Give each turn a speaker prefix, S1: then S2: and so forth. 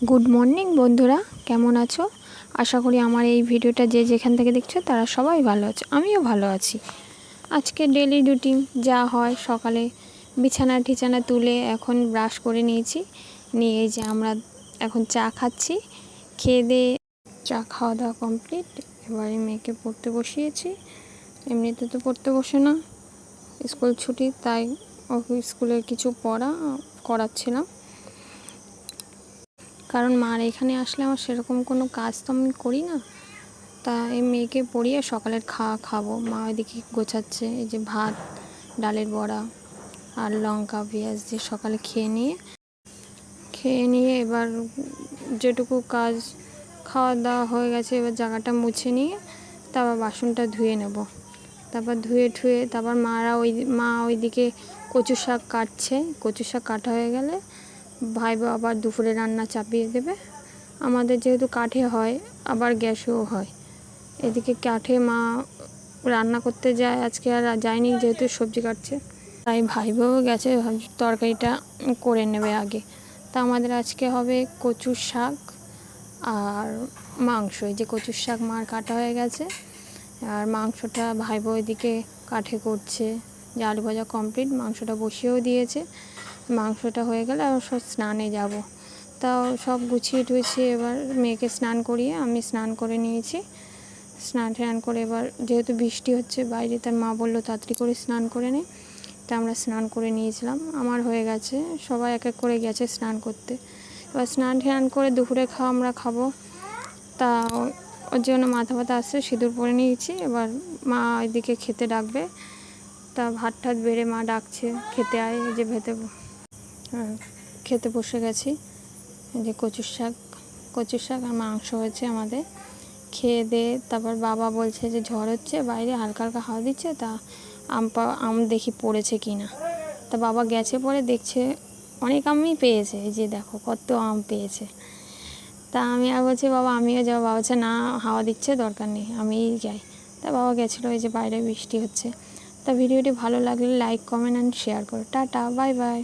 S1: Good morning বন্ধুরা, কেমন আছো? আশা করি আমার এই ভিডিওটা যে যেখান থেকে দেখছো তারা সবাই ভালো আছে, আমিও ভালো আছি। আজকে ডেলি রুটিন যা হয়, সকালে বিছানা টিছানা তুলে এখন ব্রাশ করে নিয়েছি, নিয়ে এই যে আমরা এখন চা খাচ্ছি। খেয়ে দিয়ে চা খাওয়া দাওয়া কমপ্লিট। এবারে মেয়েকে পড়তে বসিয়েছি। এমনিতে তো পড়তে বসে না, স্কুল ছুটি, তাই ওকে স্কুলের কিছু পড়া করাচ্ছিলাম। কারণ মার এখানে আসলে আমার সেরকম কোনো কাজ তো আমি করি না, তা এই মেয়েকে পড়িয়ে সকালের খাবো। মা ওইদিকে গোছাচ্ছে, এই যে ভাত, ডালের বড়া আর লঙ্কা পেঁয়াজ দিয়ে সকালে খেয়ে নিয়ে এবার যেটুকু কাজ খাওয়া দাওয়া হয়ে গেছে, এবার জায়গাটা মুছে নিয়ে তারপর বাসনটা ধুয়ে নেব। তারপর ধুয়ে তারপর মা ওইদিকে কচু শাক কাটছে। কচু শাক কাটা হয়ে গেলে ভাইবো আবার দুপুরে রান্না চাপিয়ে দেবে। আমাদের যেহেতু কাঠে হয়, আবার গ্যাসেও হয়। এদিকে কাঠে মা রান্না করতে যায়, আজকে আর যায়নি যেহেতু সবজি কাটছে, তাই ভাইবো গেছে, তরকারিটা করে নেবে আগে। তা আমাদের আজকে হবে কচুর শাক আর মাংস। এই যে কচুর শাক মার কাটা হয়ে গেছে, আর মাংসটা ভাইবো এদিকে কাঠে করছে। যে আলু ভাজা কমপ্লিট, মাংসটা বসিয়েও দিয়েছে। মাংসটা হয়ে গেলে আর সব স্নানে যাব। তাও সব গুছিয়ে টুছিয়ে এবার মেয়েকে স্নান করিয়ে আমি স্নান করে নিয়েছি। স্নান করে এবার যেহেতু বৃষ্টি হচ্ছে বাইরে, তার মা বললো তাড়াতাড়ি করে স্নান করে নে, তা আমরা স্নান করে নিয়েছিলাম। আমার হয়ে গেছে, সবাই এক এক করে গেছে স্নান করতে। এবার স্নান করে দুপুরে আমরা খাবো। তা ওর জন্য মাথা ব্যথা আসছে, সিঁদুর পরে নিয়েছি। এবার মা এদিকে খেতে ডাকবে, তা ভাত টাত বেড়ে মা ডাকছে, খেতে আয়। এই যে খেতে বসে গেছি। এই যে কচুর শাক আর মাংস হয়েছে আমাদের। খেয়ে দিয়ে তারপর বাবা বলছে যে ঝড় হচ্ছে, বাইরে হালকা হালকা হাওয়া দিচ্ছে, তা আম দেখি পড়েছে কি না। তা বাবা গেছে, পরে দেখছে অনেক আমই পেয়েছে। এই যে দেখো কত আম পেয়েছে। তা আমি আর বলছি বাবা আমিও যাবো। বাবা বলছে না, হাওয়া দিচ্ছে, দরকার নেই, আমিই যাই। তা বাবা গেছিলো। এই যে বাইরে বৃষ্টি হচ্ছে। তা ভিডিওটি ভালো লাগলে লাইক, কমেন্ট অ্যান্ড শেয়ার করো। Tata, bye bye.